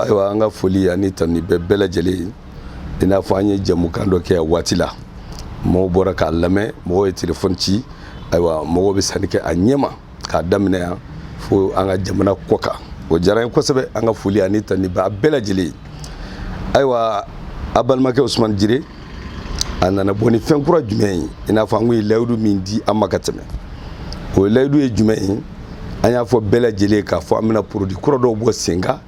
ayiwa an ka foli ani tani bɛɛ lajɛlen i n'a fɔ an ye jɛmukan dɔ kɛ waati la mɔgɔw bɔra k'a lamɛn mɔgɔw ye telefɔni ci ayiwa mɔgɔw bɛ sanni kɛ a ɲɛma k'a daminɛ yan fo an ka jamana kɔ kan o diyara n ye kosɛbɛ an ka foli ani tani b'a bɛɛ lajɛlen ayiwa a balimakɛ Usumani Jire a nana bɔ ni fɛn kura jumɛn ye i n'a fɔ an kun ye layidu min di an ma ka tɛmɛ o layidu ye jumɛn ye an y'a fɔ bɛɛ lajɛlen k'a fɔ an bɛna produit kura dɔw bɔ sen kan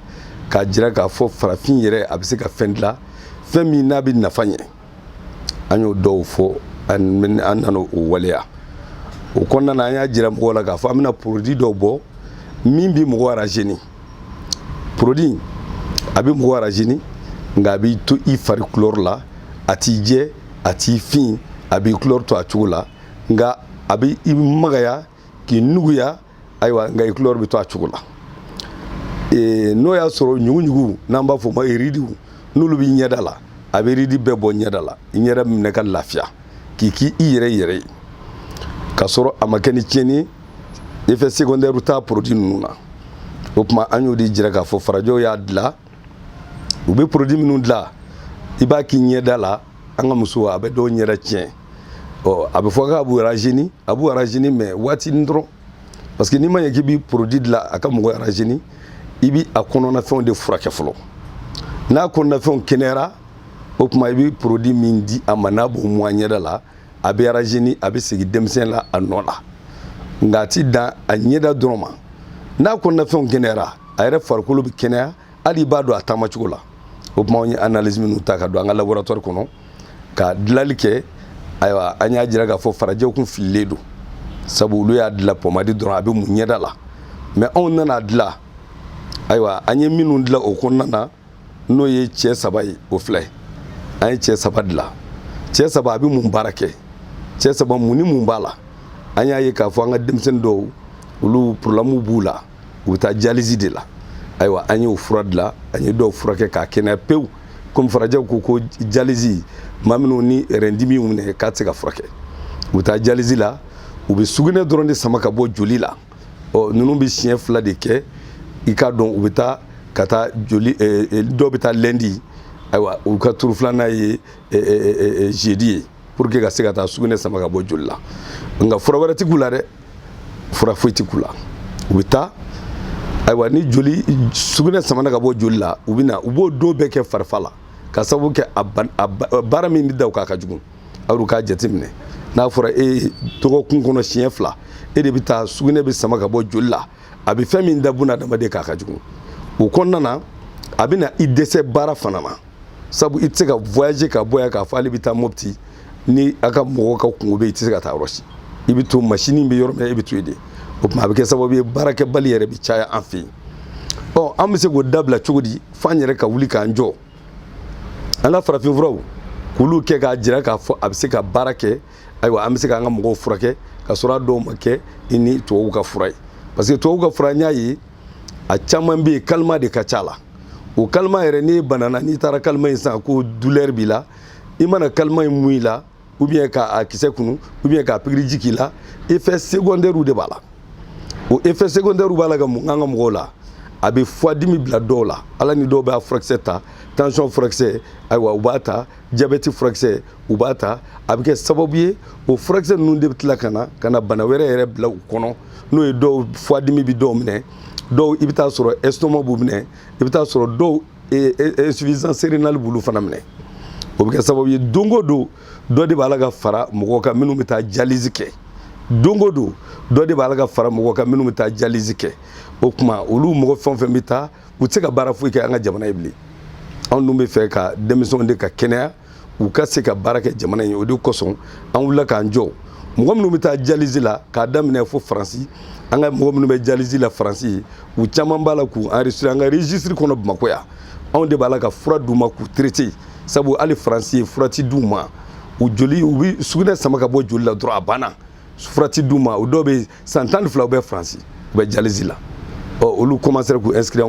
k'a jira k'a fɔ farafin yɛrɛ a bɛ se ka fɛn dilan fɛn min n'a bɛ nafa ɲɛ an y'o dɔw fɔ an nana o waleya o kɔnɔna na an y'a jira mɔgɔw la k'a fɔ an bɛna produit dɔw bɔ min bɛ mɔgɔ rajeunir produit a bɛ mɔgɔ rajeunir nka a b'i to i fari couleur la a t'i jɛ a t'i fin a b'i couleur to a cogo la nka a bɛ i magaya k'i nuguya ayiwa nka i couleur bɛ to a cogo la n'o y'a sɔrɔ ɲuguɲugu n'an b'a fɔ o ma ridiw n'olu b'i ɲɛda la a bɛ ridi bɛɛ bɔ ɲɛda la i ɲɛda minɛ ka lafiya k'i k'i yɛrɛ ye k'a sɔrɔ a ma kɛ ni tiɲɛni effet secondaire t'a produit ninnu na o tuma an y'o de jira k'a fɔ farajɛw y'a dilan u bɛ produit minnu dilan i b'a k'i ɲɛda la an ka musow a bɛ dɔw ɲɛda tiɲɛ a bɛ fɔ k'a b'u rajeunir mais waatinin dɔrɔn parce que n'i ma ɲɛ k'i bɛ produit dilan a ka mɔgɔ rajeunir i bɛ a kɔnɔnafɛnw de furakɛ fɔlɔ n'a kɔnɔnafɛnw kɛnɛyara o tuma i bɛ produit min di a ma n'a b'o mɔ a ɲɛda la a bɛ rajeunir a bɛ segin denmisɛn la a nɔ la nka a ti dan a ɲɛda dɔrɔn ma n'a kɔnɔnafɛnw kɛnɛyara a yɛrɛ farikolo bɛ kɛnɛya hali i b'a dɔn a taamacogo la o tuma an ye analyse minnu ta ka don an ka laboratoire kɔnɔ ka dilanli kɛ ayiwa an y'a jira k'a fɔ farajɛw kun fililen don sabu olu y'a dilan pomadi dɔrɔn a bɛ mun ɲɛda la mais anw nana dilan ayiwa an ye minnu dilan o kɔnɔna na n'o ye cɛ 3 ye o filɛ an ye cɛ 3 dilan cɛ 3 a bɛ mun baara kɛ cɛ 3 mun ni mun b'a la an y'a ye k'a fɔ an ka denmisɛnnin dɔw olu problème b'u la u bɛ taa dialyse de la ayiwa an y'o fura dilan an ye dɔw furakɛ k'a kɛnɛya pewu komi farajɛw ko dialyse maa minnu ni rein dimi y'u minɛ k'a tɛ se ka furakɛ u bɛ taa dialyse la u bɛ sugunɛ dɔrɔn de sama ka bɔ joli la ninnu bɛ siɲɛ 2 de kɛ i k'a dɔn u bɛ taa ka taa joli dɔw bɛ taa lundi ayiwa u ka turu filanan ye jeudi ye pour que ka se ka taa sugunɛ sama ka bɔ joli la nka fura wɛrɛ tɛ k'u la dɛ fura foyi tɛ k'u la u bɛ taa ayiwa ni joli sugunɛ samana ka bɔ joli la u b'o don bɛɛ kɛ farifa la ka sababu kɛ a baara min bɛ da u k'a ka jugu aw k'a jateminɛ n'a fɔra e ye dɔgɔkun kɔnɔ siɲɛ 2 e de bɛ taa sugunɛ bɛ sama ka bɔ joli la a bɛ fɛn min da buna adamaden k'a ka jugu o kɔnɔna na a bɛ na i dɛsɛ baara fana na sabu i tɛ se ka voyager ka bɔ yan k'a fɔ ale bɛ taa Mopti ni a ka mɔgɔw ka kungo bɛ i tɛ se ka taa yɔrɔ si i bɛ to machine bɛ yɔrɔ min i bɛ to yen de o tuma a bɛ kɛ sababu ye baarakɛbali yɛrɛ bɛ caya an fɛ yen an bɛ se k'o dabila cogo di f'an yɛrɛ ka wuli k'an jɔ an ka farafinfuraw k'olu kɛ k'a jira k'a fɔ a bɛ se ka baara kɛ ayiwa an bɛ se k'an ka mɔgɔw furakɛ ka sɔrɔ a dɔw ma kɛ i ni tubabuw ka fura ye parce que tubabuw ka fura n y'a ye a caman bɛ yen kalima de ka ca la o kalima yɛrɛ n'i bana na n'i taara kalima in san ko douleur b'i la i mana kalima in mun i la ou bien k'a kisɛ kunu ou bien k'a pikiriji k'i la effet secondaire de b'a la o effet secondaire b'a la ka mun an ka mɔgɔw la a bɛ foie-dimi bila dɔw la ala ni dɔw b'a furakisɛ ta tension furakisɛ ayiwa u b'a ta diabète furakisɛ u b'a ta a bɛ kɛ sababu ye o furakisɛ ninnu de bɛ tila ka na bana wɛrɛ yɛrɛ bila u kɔnɔ n'o ye dɔw foie-dimi bɛ dɔw minɛ dɔw i bɛ taa sɔrɔ estomac b'u minɛ i bɛ taa sɔrɔ dɔw insuffisance rénale b'olu fana minɛ o bɛ kɛ sababu ye don o don dɔ de b'a la ka fara mɔgɔw kan minnu bɛ taa dialyse kɛ don o don dɔ de b'a la ka fara mɔgɔw kan minnu bɛ taa dialyse kɛ o tuma olu mɔgɔ fɛn o fɛn bɛ taa u tɛ se ka baara foyi kɛ an ka jamana ye bilen anw dun bɛ fɛ ka denmisɛnw de ka kɛnɛya u ka se ka baara kɛ jamana in ye o de kosɔn an wulila k'an jɔ mɔgɔ minnu bɛ taa dialyse la k'a daminɛ fo Faransi an ka mɔgɔ minnu bɛ dialyse la Faransi u caman b'a la k'u enregistrer an ka registre kɔnɔ Bamakɔ yan anw de b'a la ka fura d'u ma k'u traiter sabu hali Faransi ye fura ti d'u ma u bɛ sugunɛ sama ka bɔ joli la dɔrɔn a banna fura ti d'u ma o dɔw bɛ san 12 u bɛ Faransi u bɛ dialyse la olu commencera k'u inscrire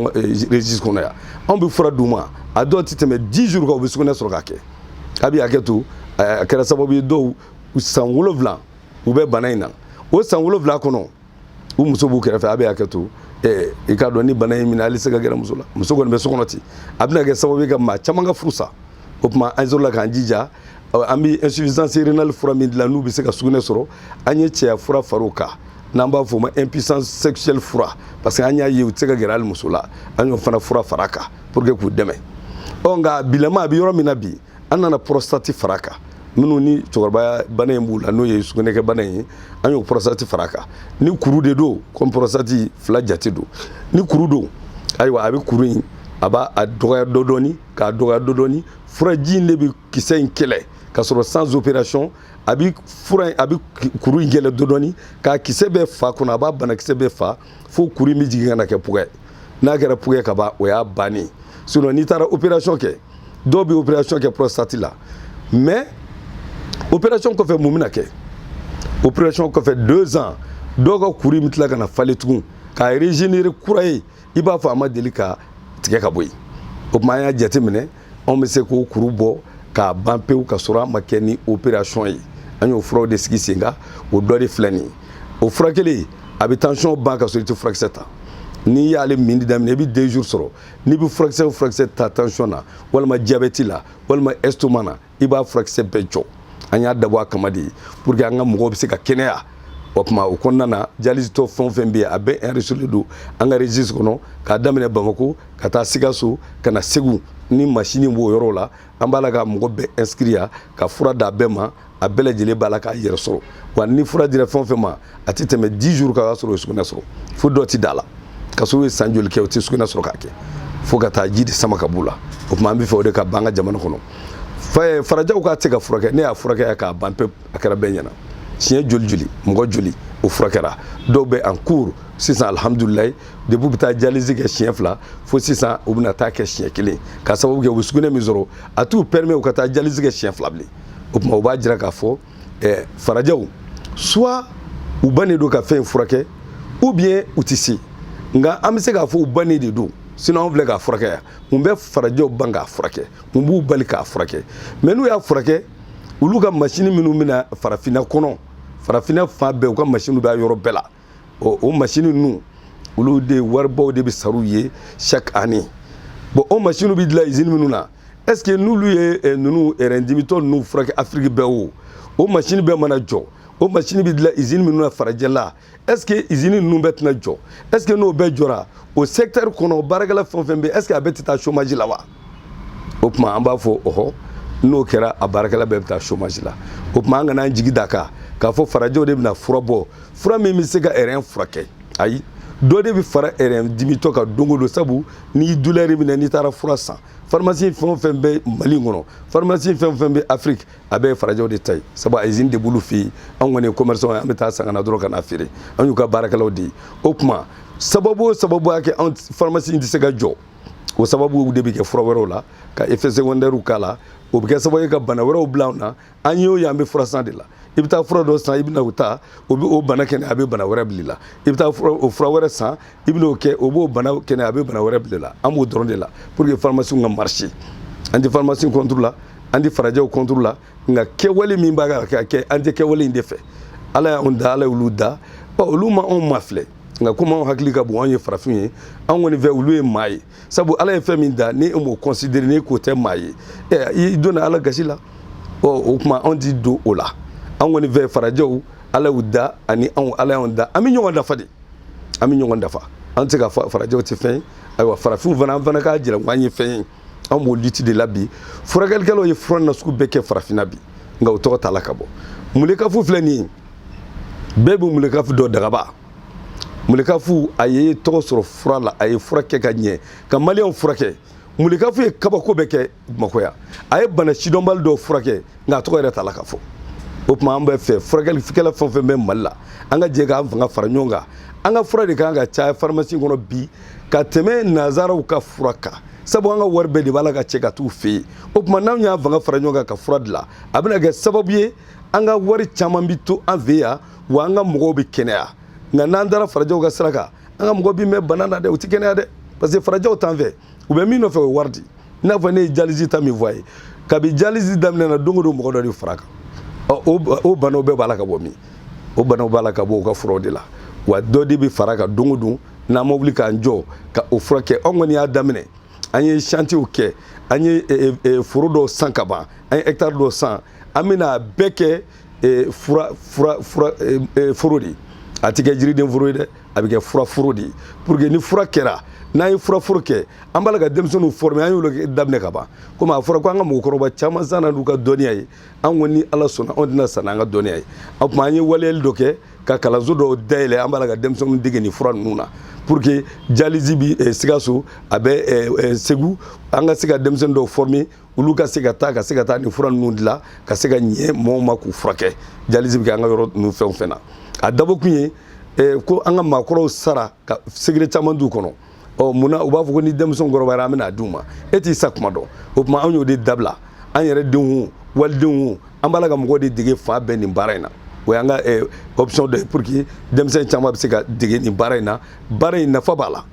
registre kɔnɔ yan anw bɛ fura d'u ma a dɔw tɛ tɛmɛ 10 jours kan u bɛ sugunɛ sɔrɔ k'a kɛ a bɛ hakɛ to a kɛra sababu ye dɔw san 7 u bɛ bana in na o san 7 kɔnɔ u muso b'u kɛrɛfɛ a bɛ hakɛ to i k'a dɔn ni bana in minɛ hali se ka gɛrɛ muso la muso kɔni bɛ so kɔnɔ ten a bɛna kɛ sababu ye ka maa caman ka furu sa o tuma an sɔrɔla k'an jija an bɛ insuffisance rénale fura min dilan n'u bɛ se ka sugunɛ sɔrɔ an ye cɛya fura far'o kan n'an b'a fɔ o ma impuissance sexuelle fura parce que an y'a ye u tɛ se ka gɛrɛ hali muso la an y'o fana fura far'a kan pour que k'u dɛmɛ nka bilama a bɛ yɔrɔ min na bi an nana prostate far'a kan minnu ni cɛkɔrɔbaya bana in b'u la n'o ye sugunɛkɛ bana in ye an y'o prostate far'a kan ni kuru de don comme prostate fila jate don ni kuru don ayiwa a bɛ kuru in a b'a dɔgɔya dɔɔni k'a dɔgɔya dɔɔni furaji in de bɛ kisɛ in kɛlɛ ka sɔrɔ sans opération a bɛ kuru in kɛlɛ dɔɔni k'a kisɛ bɛɛ fa kɔnɔ a b'a banakisɛ bɛɛ fa fo kuru in bɛ jigin ka na kɛ pugɛ n'a kɛra pugɛ ka ban o y'a bannen sinon n'i taara opération kɛ dɔw bɛ opération kɛ prostate la mais opération kɔfɛ mun bɛna kɛ opération kɔfɛ 2 ans dɔw ka kuru in bɛ tila ka na falen tugun k'a régénérer kura ye i b'a fɔ a ma deli ka tigɛ ka bɔ yen o tuma an y'a jateminɛ anw bɛ se k'o kuru bɔ k'a ban pewu ka sɔrɔ a ma kɛ ni opération ye an y'o furaw de sigi sen kan o dɔ de filɛ nin ye o furakɛli a bɛ tension ban ka sɔrɔ i tɛ furakisɛ ta n'i y'ale min daminɛ i bɛ 2 jours sɔrɔ n'i bɛ furakisɛ ta tension na walima diabète la walima estomac na i b'a furakisɛ bɛɛ jɔ an y'a dabɔ a kama de pour que an ka mɔgɔw bɛ se ka kɛnɛya o tuma o kɔnɔna na dialyse tɔ fɛn o fɛn bɛ yen a bɛɛ enregistré don an ka registre kɔnɔ k'a daminɛ Bamako ka taa Sikaso ka na Segu ni machine b'o yɔrɔ la an b'a la ka mɔgɔ bɛɛ inscrit yan ka fura d'a bɛɛ ma a bɛɛ lajɛlen b'a la k'a yɛrɛ sɔrɔ wa ni fura dira fɛn o fɛn ma a tɛ tɛmɛ 10 jours kan o y'a sɔrɔ o ye sugunɛ sɔrɔ fo dɔ tɛ d'a la ka sɔrɔ o ye san joli kɛ o tɛ sugunɛ sɔrɔ k'a kɛ fo ka taa ji de sama ka b'u la o tuma an bɛ fɛ o de ka ban an ka jamana kɔnɔ farajaw k'a tɛ se ka furakɛ ne y'a furakɛ k'a ban pewu a kɛra bɛɛ ɲɛna siɲɛ joli mɔgɔ joli o furakɛra dɔw bɛ en cours sisan alhamdulilayi depuis bɛ taa dialyse kɛ siɲɛ 2 fo sisan u bɛna taa kɛ siɲɛ 1 ka sababu kɛ u bɛ sugunɛ min sɔrɔ a t'u permet u ka taa dialyse kɛ siɲɛ 2 bilen o tuma u b'a jira k'a fɔ farajaw soit u bannen don ka fɛn in furakɛ ou bien u tɛ se nka an bɛ se k'a fɔ u bannen de don sinon an filɛ k'a furakɛ yan mun bɛ farajaw ban k'a furakɛ mun b'u bali k'a furakɛ mais n'u y'a furakɛ olu ka machine minnu bɛna farafinna kɔnɔ farafinna fan bɛɛ u ka machine b'a yɔrɔ bɛɛ la o machine ninnu olu de waribaw de bɛ sara u ye chaque année bon o machine bɛ dilan usine minnu na est ce que n'olu ye ninnu dimitɔ ninnu furakɛ Afrique bɛɛ o machine bɛɛ mana jɔ o machine bɛ dilan usine minnu na farajɛ la est ce que usine ninnu bɛɛ tɛna jɔ est ce que n'o bɛɛ jɔra o secteur kɔnɔ baarakɛla fɛn o fɛn bɛ est ce que a bɛɛ tɛ taa chômage la wa o tuma an b'a fɔ ɔhɔ n'o kɛra a baarakɛla bɛɛ bɛ taa chômage la o tuma an kana an jigi d'a kan k'a fɔ farajɛw de bɛna fura bɔ fura min bɛ se ka RN furakɛ ayi dɔ de bɛ fara RN dimitɔ kan don o don sabu ni douleur minɛ n'i taara fura san pharmacie fɛn o fɛn bɛ Mali kɔnɔ pharmacie fɛn o fɛn bɛ Afrique a bɛɛ ye farajɛw de ta ye sabu a usine de b'olu fɛ yen anw kɔni ye commerçant ye an bɛ taa san ka na dɔrɔn ka na feere an y'u ka baarakɛlaw de ye o tuma sababu o sababu y'a kɛ anw pharmacie in tɛ se ka jɔ o sababu de bɛ kɛ fura wɛrɛw la ka effet secondaire k'a la o bɛ kɛ sababu ye ka bana wɛrɛw bila an na an y'o ye an bɛ fura san de la i bɛ taa fura dɔ san i bɛna o ta o bɛ o bana kɛnɛ a bɛ bana wɛrɛ bila i la i bɛ taa o fura wɛrɛ san i bɛna o kɛ o b'o bana kɛnɛ a bɛ bana wɛrɛ bila i la an b'o dɔrɔn de la pour que pharmacie ka marcher an tɛ pharmacie contre la an tɛ farajɛw contre la nka kɛwale min b'a ka kɛ an tɛ kɛwale in de fɛ ala y'anw da ala y'olu da olu ma anw ma filɛ nka komi anw hakili ka bon anw ye farafin ye anw kɔni fɛ olu ye maa ye sabu ala ye fɛn min da ni e m'o considérer ni k'o tɛ maa ye i donna ala gasi la o tuma anw ti don o la anw kɔni fɛ farajɛw ala y'u da ani anw ala y'anw da an bɛ ɲɔgɔn dafa de an bɛ ɲɔgɔn dafa an tɛ se ka fɔ farajɛw tɛ fɛn ye ayiwa farafinw fana an fana k'a jira k'an ye fɛn ye an b'o lutte de la bi furakɛlikɛlaw ye fura nasugu bɛɛ kɛ farafinna bi nka o tɔgɔ t'a la ka bɔ mulekafu filɛ nin ye bɛɛ bɛ mulekafu dɔ dagaba mulekafu a ye tɔgɔ sɔrɔ fura la a ye fura kɛ ka ɲɛ ka maliyɛnw furakɛ mulekafu ye kabako bɛɛ kɛ Bamakɔ yan a ye bana sidɔnbali dɔw furakɛ nka a tɔgɔ yɛrɛ t'a la ka fɔ o tuma an bɛ fɛ furakɛlikɛla fɛn o fɛn bɛ Mali la an ka jɛ k'an fanga fara ɲɔgɔn kan an ka fura de kan ka caya pharmacie kɔnɔ bi ka tɛmɛ nanzaraw ka fura kan sabu an ka wari bɛɛ de b'a la ka cɛ ka t'u fɛ yen o tuma n'anw y'an fanga fara ɲɔgɔn kan ka fura dilan a bɛna kɛ sababu ye an ka wari caman bɛ to an fɛ yan wa an ka mɔgɔw bɛ kɛnɛya nka n'an taara farajɛw ka sira kan an ka mɔgɔ bɛ mɛn bana na dɛ u tɛ kɛnɛya dɛ parce que farajɛw t'an fɛ u bɛ min nɔfɛ o ye wari di i n'a fɔ ne ye dialyse ta min fɔ a ye kabi dialyse daminɛ na don o don mɔgɔ dɔ de fara a kan o banaw bɛɛ b'a la ka bɔ min o banaw b'a la ka bɔ u ka furaw de la wa dɔ de bɛ fara ka don o don n'an ma wuli k'an jɔ ka o furakɛ anw kɔni y'a daminɛ an ye chantier kɛ an ye foro dɔw san ka ban an ye hectare dɔw san an bɛna bɛɛ kɛ foro de a tɛ kɛ jiriden foro ye dɛ a bɛ kɛ fura foro de pour que ni fura kɛra n'a ye fura foro kɛ an b'a la ka denmisɛnninw former an y'olu daminɛ ka ban komi a fɔra ko an ka mɔgɔkɔrɔba caman sanna n'u ka dɔnniya ye an kɔni ni ala sɔnna anw tɛna sanna an ka dɔnniya ye o tuma an ye waleyali dɔ kɛ ka kalanso dɔw dayɛlɛ an b'a la ka denmisɛnninw dege nin fura ninnu na pour que dialyse bi Sikaso a bɛ Segu an ka se ka denmisɛnnin dɔw former olu ka se ka taa nin fura ninnu dilan ka se ka ɲɛ mɔgɔw ma k'u furakɛ dialyse bɛ kɛ an ka yɔrɔ ninnu fɛn o fɛn na a dabɔ kun ye ko an ka maakɔrɔw sara ka segere caman d'u kɔnɔ munna u b'a fɔ ko ni denmisɛnw kɔrɔbayara an bɛna d'u ma e t'i sa kuma dɔn o tuma an y'o de dabila an yɛrɛ denw walidenw an b'a la ka mɔgɔw de dege fan bɛɛ nin baara in na o y'an ka option dɔ ye pour que denmisɛn caman bɛ se ka dege nin baara in na baara in nafa b'a la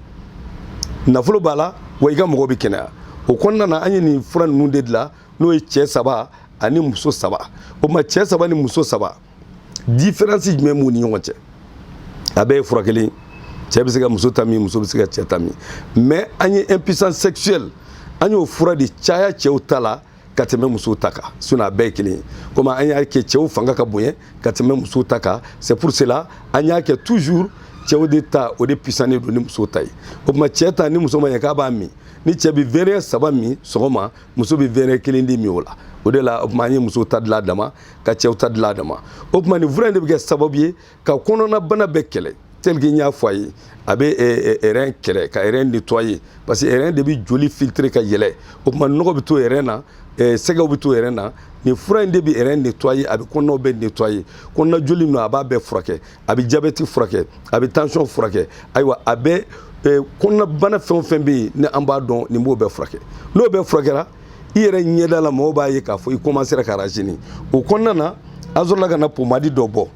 nafolo b'a la wa i ka mɔgɔw bɛ kɛnɛya o kɔnɔna na an ye nin fura ninnu de dilan n'o ye cɛ 3 ani muso 3 o tuma cɛ 3 ni muso 3 différence jumɛn b'u ni ɲɔgɔn cɛ a bɛɛ ye fura kelen cɛ bɛ se ka muso ta min muso bɛ se ka cɛ ta min mais an ye impuissance sexuelle an y'o fura de caya cɛw ta la ka tɛmɛ musow ta kan sinon a bɛɛ ye kelen ye comme an y'a kɛ cɛw fanga ka bonya ka tɛmɛ musow ta kan c'est pour cela an y'a kɛ toujours cɛw de ta o de puissannen don ni musow ta ye o tuma cɛ ta ni muso ma ɲɛ k'a b'a min ni cɛ bɛ verre 3 min sɔgɔma muso bɛ verre 1 de min o la o de la o tuma an ye musow ta dilan a dama ka cɛw ta dilan a dama o tuma nin fura in de bɛ kɛ sababu ye ka kɔnɔna bana bɛɛ kɛlɛ tel que n y'a fɔ a ye a bɛ rein kɛlɛ ka rein nettoyer parce que rein de bɛ joli filtrer ka yɛlɛ o tuma nɔgɔ bɛ to rein na sɛgɛw bɛ to rein na nin fura in de bɛ rein nettoyer a bɛ kɔnɔnaw bɛɛ nettoyer kɔnɔna joli ninnu a b'a bɛɛ furakɛ a bɛ diabète furakɛ a bɛ tension furakɛ ayiwa a bɛ kɔnɔna bana fɛn o fɛn bɛ yen ni an b'a dɔn nin b'o bɛɛ furakɛ n'o bɛɛ furakɛra i yɛrɛ ɲɛda la mɔgɔw b'a ye k'a fɔ i commencera ka rajeunir o kɔnɔna na an sɔrɔla ka na pomade dɔ bɔ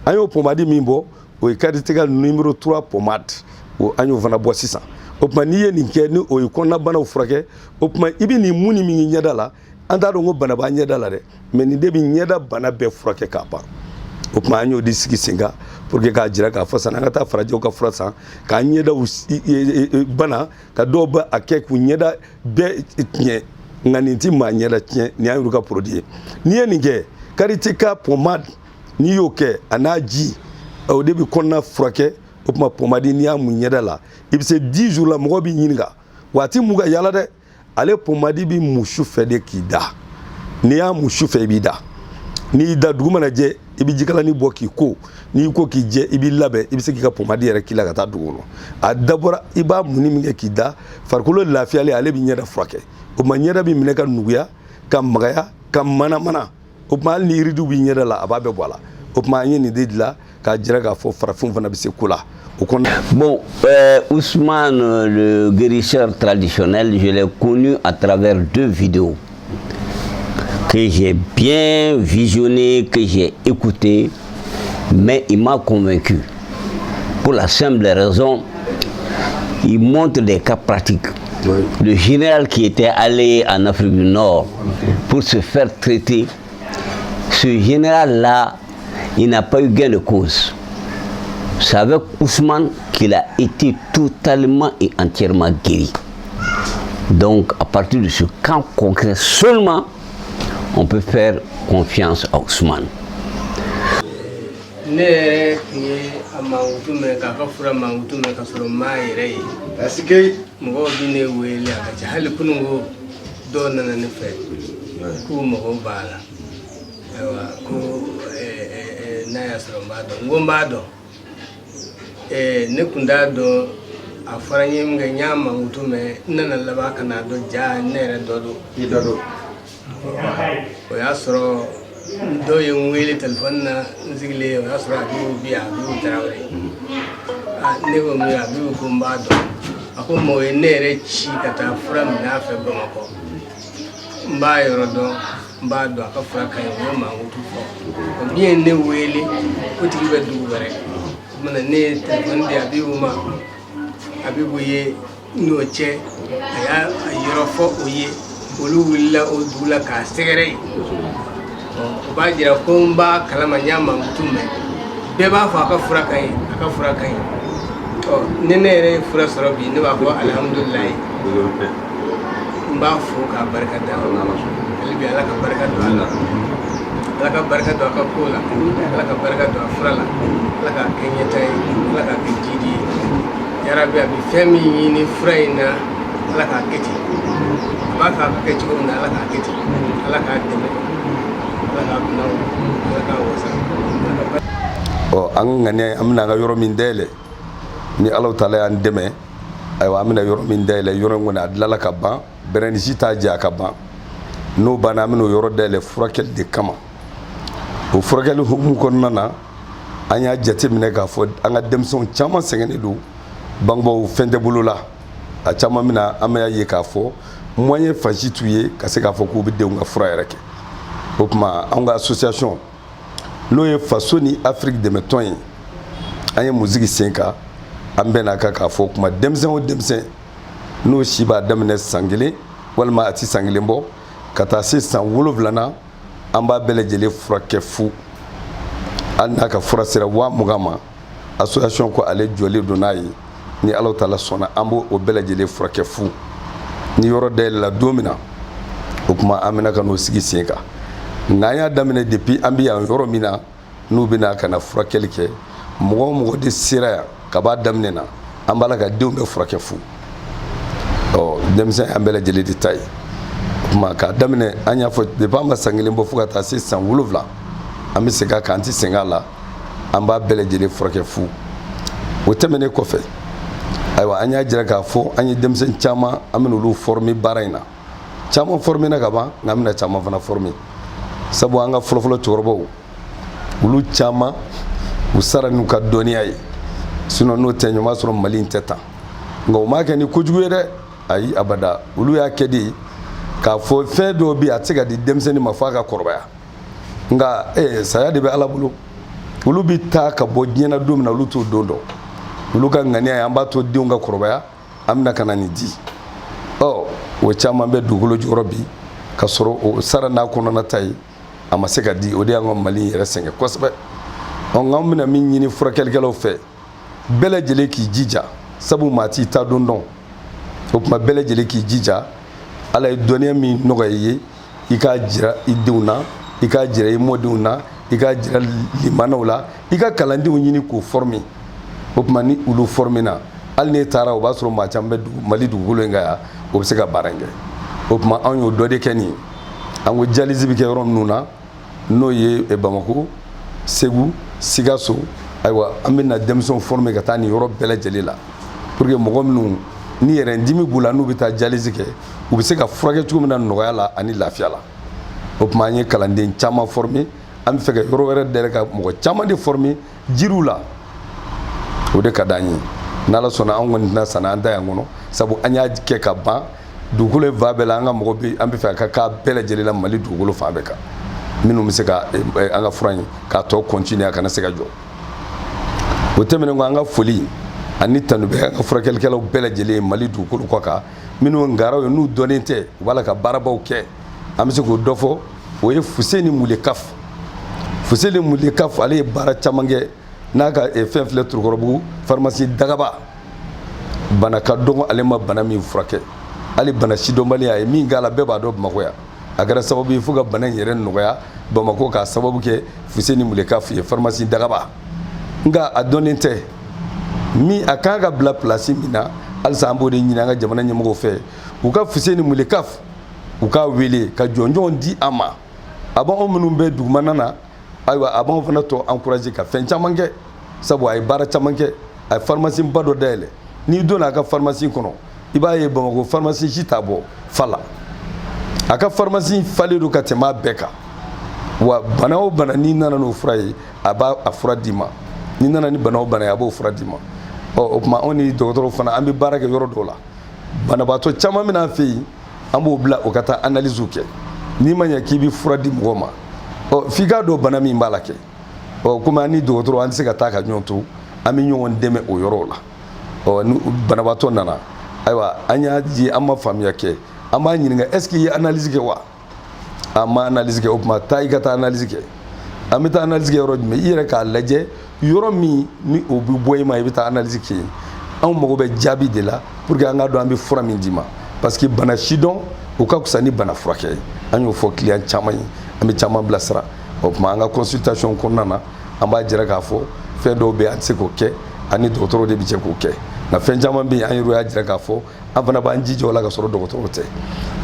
an y'o pomade min bɔ o ye Caritaga numéro 3 pomade o an y'o fana bɔ sisan o tuma n'i ye nin kɛ ni o ye kɔnɔna banaw furakɛ o tuma i bɛ nin mun ni min ɲɛda la an t'a dɔn ko bana b'a ɲɛda la dɛ mais nin de bɛ ɲɛda bana bɛɛ furakɛ k'a ban o tuma an y'o de sigi sen kan pour que k'a jira k'a fɔ san an ka taa farajɛw ka fura san k'a ɲɛdaw bana ka dɔw bɛ a kɛ k'u ɲɛda bɛɛ tiɲɛ nka nin ti maa ɲɛda tiɲɛ nin y'an y'olu ka produit ye n'i ye nin kɛ Caritaga pomade n'i y'o kɛ a n'a ji o de bɛ kɔnɔna furakɛ o tuma pomade n'i y'a mun ɲɛda la i bɛ se 10 jours la mɔgɔ b'i ɲininka waati mun ka yala dɛ ale pomade bɛ mun su fɛ de k'i da n'i y'a mun su fɛ i b'i da n'i y'i da dugu mana jɛ i bɛ jikalanni bɔ k'i ko n'i ko k'i jɛ i b'i labɛn i bɛ se k'i ka pomade yɛrɛ k'i la ka taa dugu kɔnɔ a dabɔra i b'a munni min kɛ k'i da farikolo lafiyalen ale bɛ ɲɛda furakɛ o tuma ɲɛda bɛ minɛ ka nuguya ka magaya ka mana o tuma hali ni yiridiw b'i ɲɛda la a b'a bɛɛ bɔ a la o tuma an ye nin de dilan k'a jira k'a fɔ farafinw fana bɛ se ko la. Bon, Ousmane, le guérisseur traditionnel, je l'ai connu à travers 2 vidéos que j'ai bien visionnées, que j'ai écoutées, mais il m'a convaincu. Pour la simple raison, il montre des cas pratiques. Oui. Le général qui était allé en Afrique du Nord pour se faire traiter, ce général-là, il n'a pas eu gain de cause. C'est avec Ousmane qu'il a été totalement et entièrement guéri. Donc, à partir de ce cas concret seulement, on peut faire confiance à Ousmane. ne kunda do a faranye mga nyama utume nana laba kana do ja nere dodo idodo o ya soro do yin wele telefon na nzigle o ya soro abiu bi abiu tarawre ne go mi abiu kumba do ako mo nere chi kata from na fe bamako mba yoro do mba do aka fura kan yo ma utu fo bien ne wele o tigi be du bare mana ne telefon de abibu ye no che aya yoro fo oye olu willa o dula ka segere o ba jira ko mba kalama nyama mutume bɛɛ b'a fɔ a ka fura ka ɲi a ka fura ka ɲi ni ne yɛrɛ ye fura sɔrɔ bi ne b'a fɔ alhamdulilayi n b'a fo k'a barika da hali bi ala ka barika don a la ala ka barika don a ka ko la ala ka barika don a fura la ala k'a kɛ ɲɛta ye ala k'a kɛ jidi ye yarabi a bɛ fɛn min ɲini fura in na ala k'a kɛ ten a b'a fɛ a ka kɛ cogo min na ala k'a kɛ ten ala k'a dɛmɛ ala k'a kunna ala k'a wasa an ŋaniya an bɛna an ka yɔrɔ min dayɛlɛ ni Alahu Taala y'an dɛmɛ ayiwa an bɛna yɔrɔ min dayɛlɛ yɔrɔ in kɔni a dilala ka ban bɛrɛ ni si t'a jɛ a ka ban n'o banna an bɛna o yɔrɔ dayɛlɛ furakɛli de kama o furakɛli hukumu kɔnɔna na an y'a jateminɛ k'a fɔ an ka denmisɛnw caman sɛgɛnnen don bangebaaw fɛn tɛ bolo la a caman bɛna an bɛ ye k'a fɔ moyen fansi t'u ye ka se k'a fɔ k'u bɛ denw ka fura yɛrɛ kɛ o tuma an ka association n'o ye faso ni Afrique dɛmɛ tɔn ye an ye musiki sen kan an bɛn'a kan k'a fɔ o tuma denmisɛn o denmisɛn n'o si b'a daminɛ san 1 walima a ti san 1 bɔ ka taa se san 7nan an b'a bɛɛ lajɛlen furakɛ fu hali n'a ka fura sera 20,000 ma association ko ale jɔlen don n'a ye ni Alahu Taala sɔnna an b'o bɛɛ lajɛlen furakɛ fu ni yɔrɔ dayɛlɛla don min na o tuma an bɛna ka n'o sigi sen kan nka an y'a daminɛ depuis an bɛ yan yɔrɔ min na n'u bɛna ka na furakɛli kɛ mɔgɔ o mɔgɔ de sera yan ka b'a daminɛ na an b'a la ka denw bɛɛ furakɛ fu denmisɛn an bɛɛ lajɛlen de ta ye o tuma k'a daminɛ an y'a fɔ depuis an ma san 1 bɔ fo ka taa se san 7 an bɛ segin a kan an tɛ sɛgɛn a la an b'a bɛɛ lajɛlen furakɛ fu o tɛmɛnen kɔfɛ ayiwa an y'a jira k'a fɔ an ye denmisɛn caman an bɛna olu former baara in na caman former na ka ban nka an bɛna caman fana former sabu an ka fɔlɔfɔlɔ cɛkɔrɔbaw olu caman u sara n'u ka dɔnniya ye sinon n'o tɛ ɲuman sɔrɔ Mali in tɛ tan nka u m'a kɛ ni kojugu ye dɛ ayi abada olu y'a kɛ de k'a fɔ fɛn dɔw bɛ a tɛ se ka di denmisɛnnin ma f'a ka kɔrɔbaya nka saya de bɛ Ala bolo olu bɛ taa ka bɔ diɲɛ na don min na olu t'o don dɔn olu ka ŋaniya ye an b'a to denw ka kɔrɔbaya an bɛna ka na nin di o caman bɛ dugukolo jukɔrɔ bi ka sɔrɔ o sara n'a kɔnɔna ta ye a ma se ka di o de y'an ka Mali yɛrɛ sɛgɛn kosɛbɛ nka an bɛna min ɲini furakɛlikɛlaw fɛ bɛɛ lajɛlen k'i jija sabu maa t'i ta don dɔn o tuma bɛɛ lajɛlen k'i jija Ala ye dɔnniya min nɔgɔya i ye i k'a jira i denw na i k'a jira i mɔdenw na i k'a jira limanaw la i ka kalandenw ɲini k'o former o tuma ni olu former na hali n'e taara o b'a sɔrɔ maa caman bɛ Mali dugukolo in kan yan o bɛ se ka baara in kɛ o tuma anw y'o dɔ de kɛ nin ye an ko dialyse bɛ kɛ yɔrɔ minnu na n'o ye Bamako Segu Sikaso ayiwa an bɛna denmisɛnw former ka taa nin yɔrɔ bɛɛ lajɛlen la pour que mɔgɔ minnu ni yɛrɛ dimi b'u la n'u bɛ taa dialyse kɛ u bɛ se ka furakɛ cogo min na nɔgɔya la ani lafiya la o tuma an ye kalanden caman former an bɛ fɛ ka yɔrɔ wɛrɛ dayɛlɛ ka mɔgɔ caman de former jiriw la o de ka d'an ye n'Ala sɔnna an kɔni tɛna sanna an ta yan kɔnɔ sabu an y'a kɛ ka ban dugukolo va bɛɛ la an ka mɔgɔ bɛ an bɛ fɛ a ka k'a bɛɛ lajɛlen la Mali dugukolo fan bɛɛ kan minnu bɛ se ka an ka fura in k'a tɔ continuer a kana se ka jɔ o tɛmɛnen kɔ an ka foli ani tanu bɛ an ka furakɛlikɛlaw bɛɛ lajɛlen Mali dugukolo kɔ kan minnu ngaraw ye n'u dɔnnen tɛ u b'a la ka baarabaw kɛ an bɛ se k'o dɔ fɔ o ye Fuseni Mulekaf Fuseni Mulekaf ale ye baara caman kɛ n'a ka fɛn filɛ Turukɔrɔbugu pharmacie Dagaba bana ka dɔgɔ ale ma bana min furakɛ hali bana sidɔnbali a ye min k'a la bɛɛ b'a dɔn Bamakɔ yan a kɛra sababu ye fo ka bana in yɛrɛ nɔgɔya Bamakɔ k'a sababu kɛ Fuseni Mulekaf ye pharmacie Dagaba nka a dɔnnen tɛ min a kan ka bila place min na halisa an b'o de ɲini an ka jamana ɲɛmɔgɔw fɛ u ka Fuseni Mulekaf u k'a wele ka jɔnjɔnw di a ma a b'anw minnu bɛ dugumana na ayiwa a b'anw fana tɔ encourager ka fɛn caman kɛ sabu a ye baara caman kɛ a ye pharmacie ba dɔ dayɛlɛ n'i donna a ka pharmacie kɔnɔ i b'a ye Bamakɔ pharmacie si t'a bɔ fa la a ka pharmacie falen don ka tɛmɛ a bɛɛ kan wa bana o bana n'i nana n'o fura ye a b'a a fura d'i ma n'i nana ni bana o bana ye a b'o fura d'i ma o tuma anw ni dɔgɔtɔrɔw fana an bɛ baara kɛ yɔrɔ dɔw la banabaatɔ caman bɛ n'an fɛ yen an b'o bila o ka taa analyse kɛ n'i ma ɲɛ k'i bɛ fura di mɔgɔ ma f'i k'a dɔn bana min b'a la kɛ komi an ni dɔgɔtɔrɔ an tɛ se ka taa ka ɲɔgɔn to an bɛ ɲɔgɔn dɛmɛ o yɔrɔw la ni banabaatɔ nana ayiwa an y'a ye an ma faamuya kɛ an b'a ɲininka est ce que i ye analyse kɛ wa an ma analyse kɛ o tuma taa i ka taa analyse kɛ an bɛ taa analyse kɛ yɔrɔ jumɛn i yɛrɛ k'a lajɛ yɔrɔ min ni o bɛ bɔ i ma i bɛ taa analyse kɛ anw mago bɛ jaabi de la pour que an ka dɔn an bɛ fura min d'i ma parce que bana sidɔn o ka fisa ni bana furakɛ ye an y'o fɔ client caman ye an bɛ caman bilasira o tuma an ka consultation kɔnɔna na an b'a jira k'a fɔ fɛn dɔw bɛ yen an tɛ se k'o kɛ ani dɔgɔtɔrɔw de bɛ jɛ k'o kɛ nka fɛn caman bɛ yen an yɛrɛ y'a jira k'a fɔ an fana b'an jija o la ka sɔrɔ dɔgɔtɔrɔw tɛ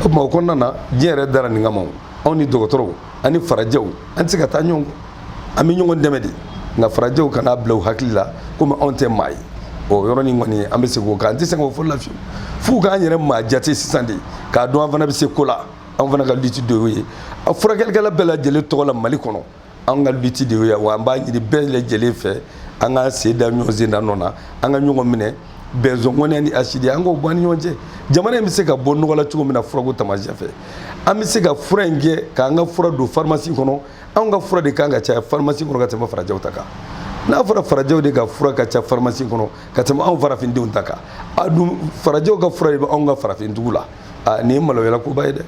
o tuma o kɔnɔna na diɲɛ yɛrɛ dara nin kama anw ni dɔgɔtɔrɔw ani farajɛw an tɛ se ka taa ɲɔgɔn kɔ an bɛ ɲɔgɔn dɛmɛ de nka farajɛw kana bila u hakili la komi anw tɛ maa ye o yɔrɔnin kɔni an bɛ se k'o kan an tɛ se k'o fɔ la fiyewu f'u k'an yɛrɛ maa jate sisan de k'a dɔn an fana bɛ se ko la an fana ka lutte de y'o ye a furakɛlikɛla bɛɛ lajɛlen tɔgɔ la Mali kɔnɔ an ka lutte de y'o ye wa an b'a ɲini bɛɛ lajɛlen fɛ an ka sen da ɲɔgɔn sen da nɔ na an ka ɲɔgɔn minɛ bɛnzɔngɔnɛ ni asidi an k'o bɔ an ni ɲɔgɔn cɛ jamana in bɛ se ka bɔ nɔgɔ la cogo min na furako taamasiyɛn fɛ an bɛ se ka fura in kɛ k'an ka fura don pharmacie kɔnɔ anw ka fura de kan ka caya pharmacie kɔnɔ ka tɛmɛ farajɛw ta kan n'a fɔra farajɛw de ka fura ka ca pharmacie kɔnɔ ka tɛmɛ anw farafindenw ta kan a dun farajɛw ka fura de bɛ anw ka farafindugu la nin ye maloyala koba ye dɛ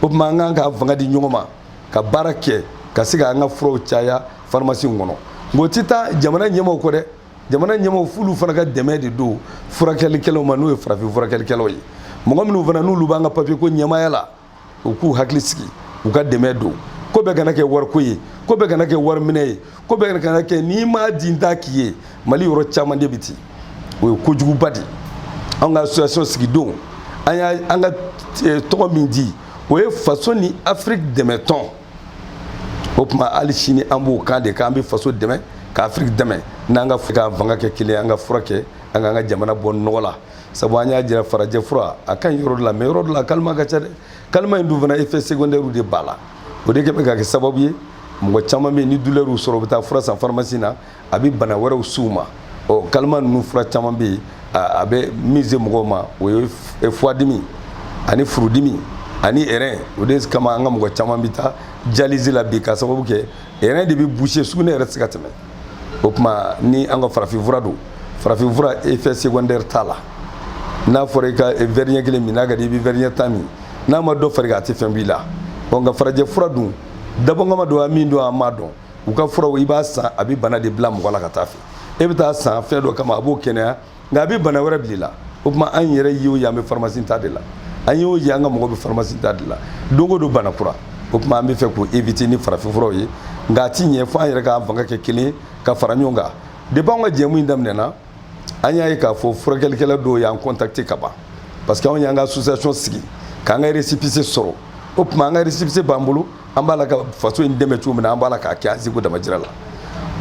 o tuma an kan ka fanga di ɲɔgɔn ma ka baara kɛ ka se ka an ka furaw caya pharmacie kɔnɔ nka o tɛ taa jamana ɲɛmaaw kɔ dɛ jamana ɲɛmaaw f'olu fana ka dɛmɛ de don furakɛlikɛlaw ma n'o ye farafin furakɛlikɛlaw ye mɔgɔ minnu fana n'olu b'an ka papier ko ɲɛmaaya la u k'u hakili sigi u ka dɛmɛ don ko bɛɛ kana kɛ wariko ye ko bɛɛ kana kɛ wariminɛ ye ko bɛɛ kana kɛ n'i m'a di n t'a k'i ye Mali yɔrɔ caman de bɛ ten o ye kojuguba de an ka association sigidon an ka tɔgɔ min di o ye faso ni Afrique dɛmɛ tɔn o tuma hali sini an b'o kan de k'an bɛ faso dɛmɛ ka Afrique dɛmɛ n'an ka fanga kɛ kelen an ka fura kɛ an k'an ka jamana bɔ nɔgɔ la sabu an y'a jira farajɛ fura a ka ɲi yɔrɔ dɔ la mais yɔrɔ dɔ la kalima ka ca dɛ kalima in dun fana effet secondaire de b'a la o de kɛ bɛ ka kɛ sababu ye mɔgɔ caman bɛ yen ni douleur sɔrɔ u bɛ taa fura san pharmacie na a bɛ bana wɛrɛw s'u ma ɔ kalima ninnu fura caman bɛ yen a bɛ mise mɔgɔw ma o ye foie dimi ani furudimi ani rein o de kama an ka mɔgɔ caman bɛ taa dialyse la bi ka sababu kɛ rein de bɛ boucher sugunɛ yɛrɛ tɛ se ka tɛmɛ o tuma ni an ka farafin fura don farafin fura effet secondaire t'a la n'a fɔra i ka verre ɲɛ kelen min n'a ka di i bɛ verre ɲɛ 10 min n'a ma dɔ fari a tɛ fɛn b'i la nka farajɛ fura dun dabɔnkama don a min don a ma dɔn u ka furaw i b'a san a bɛ bana de bila mɔgɔ la ka taa fɛ e bɛ taa san fɛn dɔ kama a b'o kɛnɛya nka a bɛ bana wɛrɛ bila i la o tuma an yɛrɛ y'o ye an bɛ pharmacie ta de la an y'o ye an ka mɔgɔ bɛ pharmacie ta de la don o don bana kura o tuma an bɛ fɛ k'o éviter ni farafin furaw ye nka a ti ɲɛ fo an yɛrɛ ka fanga kɛ kelen ka fara ɲɔgɔn kan depuis an ka jɛmu in daminɛna an y'a ye k'a fɔ furakɛlikɛla dɔw y'an contacter ka ban parce que anw y'an ka association sigi k'an ka récépissé sɔrɔ o tuma an ka récépissé b'an bolo an b'a la ka faso in dɛmɛ cogo min na an b'a la k'a kɛ an seko damajira la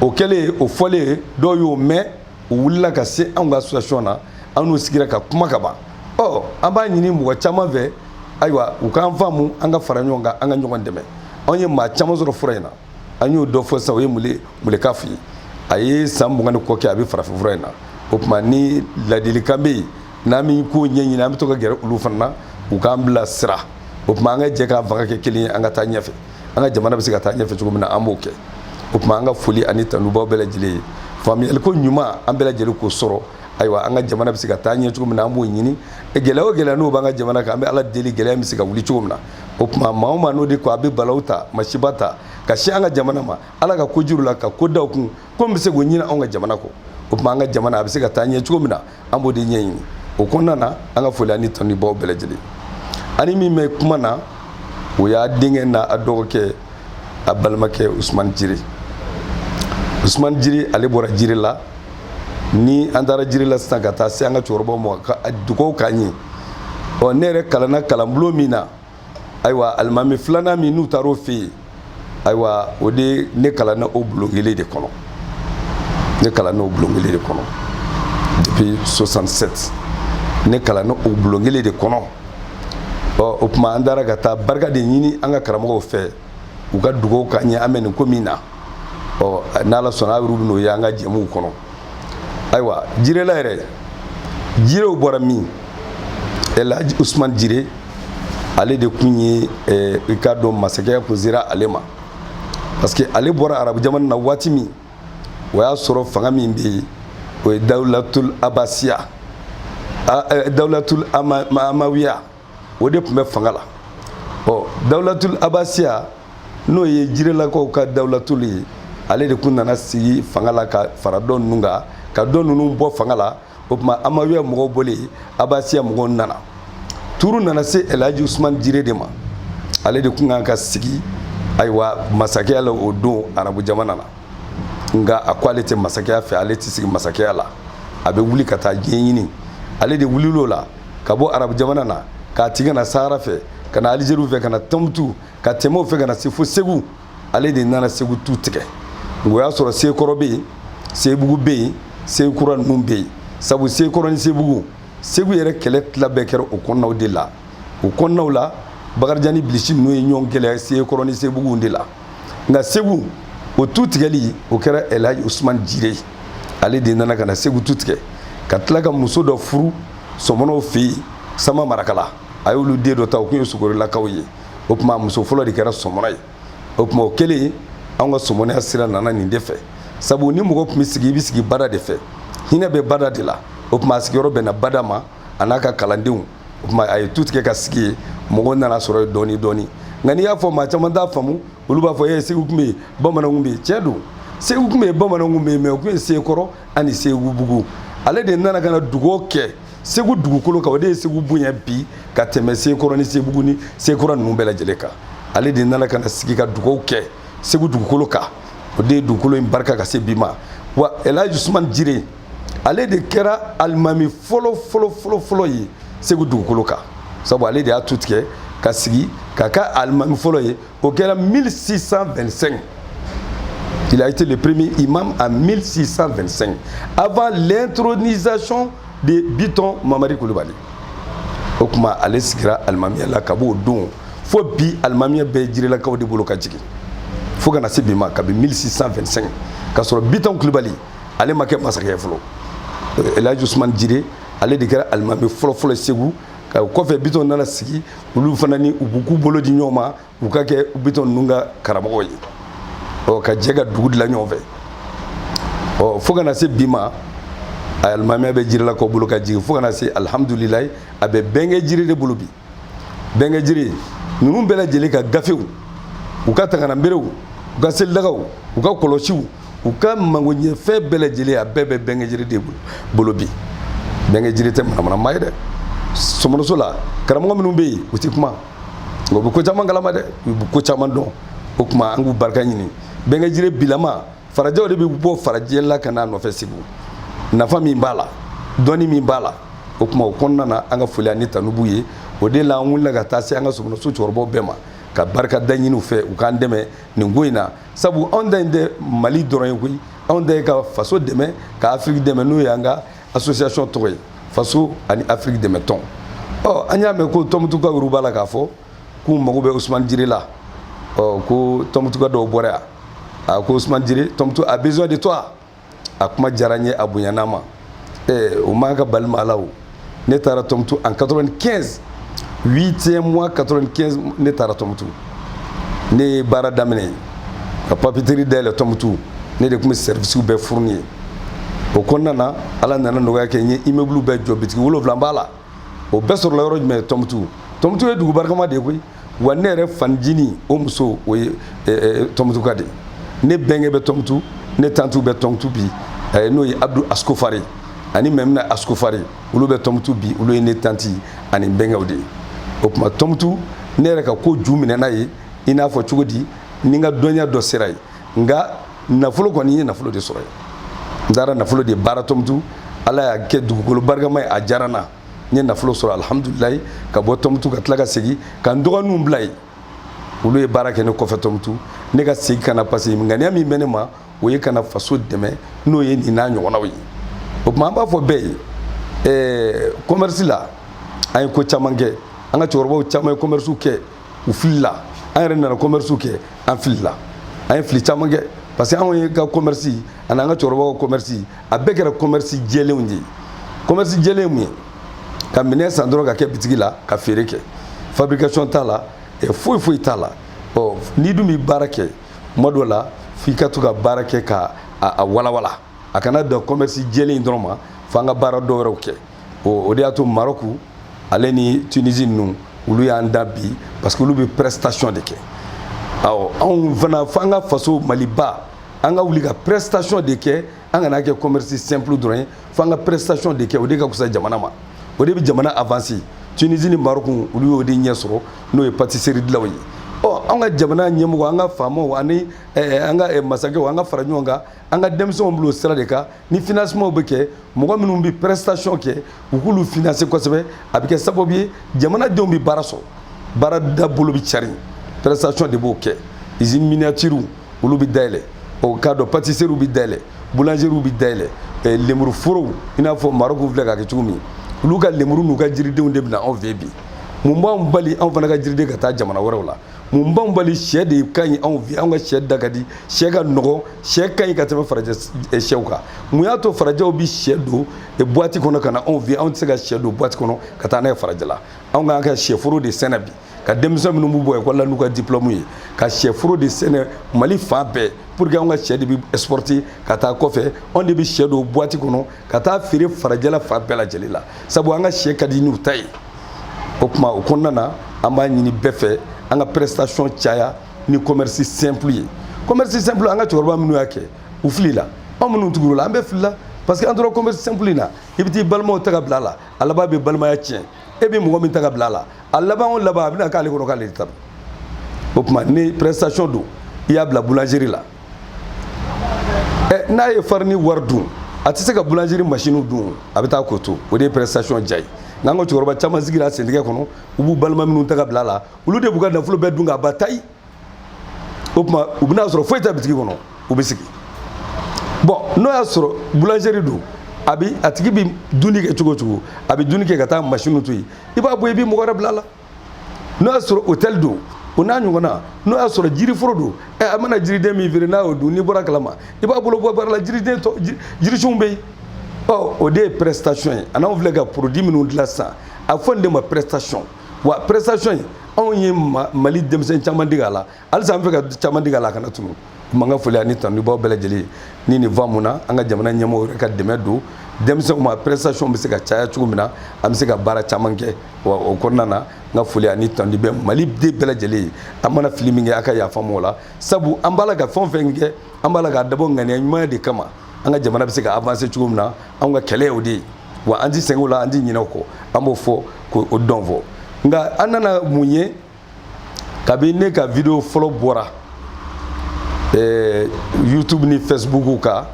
o kɛlen o fɔlen dɔw y'o mɛn u wulila ka se anw ka association na an n'u sigira ka kuma ka ban ɔ an b'a ɲini mɔgɔ caman fɛ ayiwa u k'an faamu an ka fara ɲɔgɔn kan an ka ɲɔgɔn dɛmɛ anw ye maa caman sɔrɔ fura in na an y'o dɔ fɔ sisan o ye muleka f'i ye a ye san 20 ni kɔ kɛ a bɛ farafin fura in na o tuma ni ladilikan bɛ yen n'an bɛ ko ɲɛɲini an bɛ to ka gɛrɛ olu fana na u k'an bila sira o tuma an ka jɛ k'an fanga kɛ kelen ye an ka taa ɲɛfɛ an ka jamana bɛ se ka taa ɲɛfɛ cogo min na an b'o kɛ o tuma an ka foli ani tanubaw bɛɛ lajɛlen ye faamuyaliko ɲuman an bɛɛ lajɛlen k'o sɔrɔ ayiwa an ka jamana bɛ se ka taa ɲɛ cogo min na an b'o ɲini gɛlɛya o gɛlɛya n'o b'an ka jamana kan an bɛ ala deli gɛlɛya bɛ se ka wuli cogo min na o tuma maa o maa n'o de ko a bɛ balawu ta masiba ta ka sin an ka jamana ma ala ka ko juru la ka ko da o kun ko n bɛ se k'o ɲini anw ka jamana kɔ o tuma an ka jamana a bɛ se ka taa ɲɛ cogo min na an b'o de ɲɛɲini o kɔnɔna na an ka foli ani tanubaw bɛɛ lajɛlen ani min bɛ kuma na o y'a denkɛ n'a dɔgɔkɛ a balimakɛ Usumani Jire ale bɔra Jire la ni an taara Jire la sisan ka taa se an ka cɛkɔrɔbaw ma ka dugawu k'an ye ɔ ne yɛrɛ kalanna kalanbulon min na ayiwa alimami filanan min n'u taar'o fɛ yen ayiwa o de ne kalanna o bulon kelen de kɔnɔ depuis 67 ne kalanna o bulon kelen de kɔnɔ ɔ o tuma an taara ka taa barika de ɲini an ka karamɔgɔw fɛ u ka dugawu k'an ye an bɛ nin ko min na ɔ n'ala sɔnna a bɛ n'o ye an ka jɛmuw kɔnɔ ayiwa Jirela yɛrɛ Jirew bɔra min Elhaji Usumani Jire ale de kun ye i k'a dɔn masakɛya kun sera ale ma parce que ale bɔra arabu jamana na waati min o y'a sɔrɔ fanga min bɛ yen o ye Dawulatul Abasiya Dawulatul Amawiya o de tun bɛ fanga la ɔ Dawulatul Abasiya n'o ye Jirelakaw ka Dawulatul ye ale de kun nana sigi fanga la ka fara dɔn ninnu kan ka dɔn ninnu bɔ fanga la o tuma Amawiya mɔgɔw bɔlen Abasiya mɔgɔw nana turu nana se Elhaji Usmane Djire de ma ale de kun kan ka sigi ayiwa masakɛya la o don arabu jamana na nga a ko ale tɛ masakɛya fɛ ale tɛ sigi masakɛya la a bɛ wuli ka taa diɲɛ ɲini ale de wulil'o la ka bɔ arabu jamana na k'a tigi na Sahara fɛ ka na Alizeri fɛ ka na Tɔnbukutu ka tɛmɛ o fɛ ka na se fo Segu ale de nana Segu tu tigɛ o y'a sɔrɔ Sekɔrɔ bɛ yen Sebugu bɛ yen Sekura ninnu bɛ yen sabu Sekɔrɔ ni Sebugu Segu yɛrɛ kɛlɛ tila bɛɛ kɛra o kɔnɔnaw de la o kɔnɔnaw la Bakarijan ni Bilisi ninnu ye ɲɔgɔn gɛlɛya Sekɔrɔ ni Sebugu de la nka Segu o tu tigɛli o kɛra Elhaji Usmane Djire ale de nana ka na Segu tu tigɛ ka tila ka muso dɔ furu Sɔmɔnɔw fɛ yen Sama Marakala a y'olu den dɔ ta o kun ye Sogorilakaw ye o tuma muso fɔlɔ de kɛra Sɔmɔnɔ ye o tuma o kɛlen anw ka Sɔmɔnɔya sira nana nin de fɛ sabu ni mɔgɔ tun bɛ sigi i bɛ sigi bada de fɛ hinɛ bɛ bada de la o tuma a sigiyɔrɔ bɛnna bada ma a n'a ka kalandenw o tuma a ye tu tigɛ ka sigi yen mɔgɔw nana sɔrɔ yen dɔɔni dɔɔni nka n'i y'a fɔ maa caman t'a faamu olu b'a fɔ Segu tun bɛ yen Bamananw tun bɛ yen tiɲɛ don Segu tun bɛ yen Bamananw tun bɛ yen mais o tun ye Sekɔrɔ ani Segubugu ale de nana ka na dugawu kɛ Segu dugukolo kan o de ye Segu bonya bi ka tɛmɛ Sekɔrɔ ni Sebugu ni Sekura ninnu bɛɛ lajɛlen kan ale de nana ka na sigi ka dugawu kɛ Segu dugukolo kan o de ye dugukolo in barika ka se bi ma wa Elhaji Usmane Djire ale de kɛra alimami fɔlɔ ye Segu dugukolo kan sabu ale de y'a tu tigɛ ka sigi ka kɛ alimami fɔlɔ ye o kɛra 1625 il a été le premier imam en 1625 avant l'intronisation de Biton Mamadi Coulibaly o tuma ale sigira alimamiya la ka b'o don fo bi alimamiya bɛɛ Djirelakaw de bolo ka jigin fo kana se bi ma kabi 1625 ka sɔrɔ Biton Coulibaly ale ma kɛ masakɛ fɔlɔ Elhaji Usmane Djire ale de kɛra alimami fɔlɔ Segu ka kɔfɛ Biton nana sigi olu fana ni u b'u k'u bolo di ɲɔgɔn ma u ka kɛ Biton ninnu ka karamɔgɔw ye ka jɛ ka dugu dilan ɲɔgɔn fɛ fo kana se bi ma alimamiya bɛ Djirelakaw bolo ka jigin fo kana se alhamdulilayi a bɛ Bɛnkɛ Djire de bolo bi Bɛnkɛ Djire ninnu bɛɛ lajɛlen ka gafew u ka tangananberew u ka selidagaw u ka kɔlɔsiw u ka mangoɲɛfɛn bɛɛ lajɛlen a bɛɛ bɛ Bɛnkɛ Djire de bolo bi Bɛnkɛ Djire tɛ manamanama ye dɛ Sɔmɔnɔso la karamɔgɔ minnu bɛ yen u tɛ kuma u bɛ ko caman kalama dɛ u bɛ ko caman dɔn o tuma an k'u barika ɲini Bɛnkɛ Djire bilama farajɛw de bɛ bɔ farajɛ la ka n'a nɔfɛ Segu nafa min b'a la dɔnni min b'a la o tuma o kɔnɔna na an ka foli ani tanu b'u ye o de la an wulila ka taa se an ka Sɔmɔnɔso cɛkɔrɔbaw bɛɛ ma ka barika da ɲini u fɛ u k'an dɛmɛ nin ko in na sabu anw ta in tɛ Mali dɔrɔn ye koyi anw ta ye ka faso dɛmɛ ka Afiriki dɛmɛ n'o ye an ka association tɔgɔ ye faso ani Afiriki dɛmɛ tɔn an y'a mɛn ko Tɔnbukutu ka yɔrɔ b'a la k'a fɔ k'u mago bɛ Usmane Djire la ko Tɔnbukutu ka dɔw bɔra yan ko Usmane Djire Tɔnbukutu a besoin de toi a kuma diyara n ye a bonyana ma o man ka bali ma la o ne taara Tɔnbukutu en 95 8e mois 95 ne taara Tɔnbukutu ne ye baara daminɛ ka papeterie dayɛlɛ Tɔnbukutu ne de tun bɛ service bɛɛ fourni ye o kɔnɔna na ala nana nɔgɔya kɛ n ye immeuble bɛɛ jɔ bitigi 7 b'a la o bɛɛ sɔrɔla yɔrɔ jumɛn Tɔnbukutu Tɔnbukutu ye dugu barikama de ye koyi wa ne yɛrɛ fanjini o muso o ye Tɔnbukutu ka de ne bɛnkɛ bɛ Tɔnbukutu ne tantu bɛ Tɔnbukutu bi n'o ye Abdou Askofari ani Memina Askofari olu bɛ Tɔnbukutu bi olu ye ne tanti ani bɛnkɛw de ye o tuma Tɔnbukutu ne yɛrɛ ka ko ju minɛna ye i n'a fɔ cogo di ni n ka dɔnniya dɔ sera ye nka nafolo kɔni n ye nafolo de sɔrɔ ye n taara nafolo de baara Tɔnbukutu ala y'a kɛ dugukolo barikama ye a diyara n na n ye nafolo sɔrɔ alhamdulilayi ka bɔ Tɔnbukutu ka tila ka segin ka n dɔgɔninw bila yen olu ye baara kɛ ne kɔfɛ Tɔnbukutu ne ka segin ka na parce que ŋaniya min bɛ ne ma o ye ka na faso dɛmɛ n'o ye nin n'a ɲɔgɔnnaw ye o tuma an b'a fɔ bɛɛ ye commerce la an ye ko caman kɛ an ka cɛkɔrɔbaw caman ye commerce kɛ u filila an yɛrɛ nana commerce kɛ an filila an ye fili caman kɛ parce que anw ye ka commerce ani an ka cɛkɔrɔbaw ka commerce a bɛɛ kɛra commerce jɛlenw de ye commerce jɛlen ye mun ye ka minɛn san dɔrɔn ka kɛ bitigi la ka feere kɛ fabrication t'a la foyi t'a la n'i dun bɛ baara kɛ tuma dɔ la f'i ka to ka baara kɛ ka a walawala a kana dan commerce jɛlen in dɔrɔn ma f'an ka baara dɔ wɛrɛw kɛ o de y'a to Maroc ale ni Tunisie ninnu olu y'an da bi parce que olu bɛ prestation de kɛ anw fana f'an ka faso Maliba an ka wuli ka prestation de kɛ an kana kɛ commerce simple dɔrɔn fo an ka prestation de kɛ o de ka kusa jamana ma o de bɛ jamana avancer Tunisie ni Maroc olu y'o de ɲɛ sɔrɔ n'o ye pâtisserie dilaw ye an ka jamana ɲɛmɔgɔ an ka faamaw ani an ka masakɛw an ka fara ɲɔgɔn kan an ka denmisɛnw bila o sira de kan ni financement bɛ kɛ mɔgɔ minnu bɛ prestation kɛ u k'olu financer kosɛbɛ a bɛ kɛ sababu ye jamanadenw bɛ baara sɔrɔ baara dabolo bɛ cari prestation de b'o kɛ usine miniature olu bɛ dayɛlɛ o k'a dɔn pâtisserie bɛ dayɛlɛ boulangerie bɛ dayɛlɛ lemuru forow i n'a fɔ Maroc filɛ k'a kɛ cogo min olu ka lemuru n'u ka jiridenw de bɛ na anw fɛ bi mun b'anw bali anw fana ka jiriden ka taa jamana wɛrɛw la mun b'anw bali sɛ de ka ɲi anw fɛ anw ka sɛ da ka di sɛ ka nɔgɔ sɛ ka ɲi ka tɛmɛ farajɛ sɛw kan mun y'a to farajɛw bɛ sɛ don boîte kɔnɔ ka na anw fɛ anw tɛ se ka sɛ don boîte kɔnɔ ka taa n'a ye farajɛ la anw k'an ka sɛforo de sɛnɛ bi ka denmisɛn minnu b'u bɔ ekɔli la n'u ka diplôme ye ka sɛforo de sɛnɛ Mali fan bɛɛ pour que anw ka sɛ de bɛ exporter ka taa kɔfɛ anw de bɛ sɛ don boîte kɔnɔ ka taa feere farajɛ la fan bɛɛ lajɛlen la sabu an ka sɛ ka di n'u ta ye o tuma o kɔnɔna na an b'a ɲini bɛɛ fɛ an ka prestation caya ni commerce simple ye commerce simple an ka cɛkɔrɔba minnu y'a kɛ u filila anw minnu tugula la an bɛ filila parce que an tora commerce simple in na i bɛ t'i balimaw ta ka bila a la a laban bɛ balimaya tiɲɛ e bɛ mɔgɔ min ta ka bila a la a laban o laban a bɛna k'ale kɔnɔ k'ale de ta don o tuma ni prestation don i y'a bila boulangerie la n'a ye farine wari dun a tɛ se ka boulangerie machine dun a bɛ taa k'o to o de ye prestation diya ye nka an ka cɛkɔrɔba caman sigira sentigɛ kɔnɔ u b'u balima minnu ta ka bila a la olu de b'u ka nafolo bɛɛ dun k'a ba tayi o tuma u bɛna sɔrɔ foyi tɛ bitigi kɔnɔ u bɛ sigi bon n'o y'a sɔrɔ boulangerie don a tigi bɛ dunni kɛ cogo o cogo a bɛ dunni kɛ ka taa machine to yen i b'a bɔ i bɛ mɔgɔ wɛrɛ bila a la n'o y'a sɔrɔ hôtel don o n'a ɲɔgɔnna n'o y'a sɔrɔ jiriforo don a mana jiriden min feere n'a y'o dun n'i bɔra kalama i b'a bolo bɔ baara la jiriden tɔ jirisunw bɛ yen o de ye prestation ye a n'anw filɛ ka produit minnu dilan sisan a fɔ nin de ma prestation wa prestation in anw ye Mali denmisɛn caman dege a la halisa an bɛ fɛ ka caman dege a la a kana tunu man ka foli ani tanunibaw bɛɛ lajɛlen ni nin va mun na an ka jamana ɲɛmɔgɔw yɛrɛ ka dɛmɛ don denmisɛnw ma prestation bɛ se ka caya cogo min na an bɛ se ka baara caman kɛ wa o kɔnɔna na n ka foli ani tanuni bɛ Mali den bɛɛ lajɛlen ye an mana fili min kɛ a ka yafa n ma o la sabu an b'a la ka fɛn o fɛn kɛ an b'a la k'a dabɔ ŋaniya ɲuman de kama an ka jamana bɛ se ka avancer cogo min na an ka kɛlɛ y'o de ye wa an ti sɛgɛn o la an ti ɲinɛ o kɔ an b'o fɔ k'o dɔn fɔ nka an nana mun ye kabini ne ka video fɔlɔ bɔra YouTube ni Facebook kan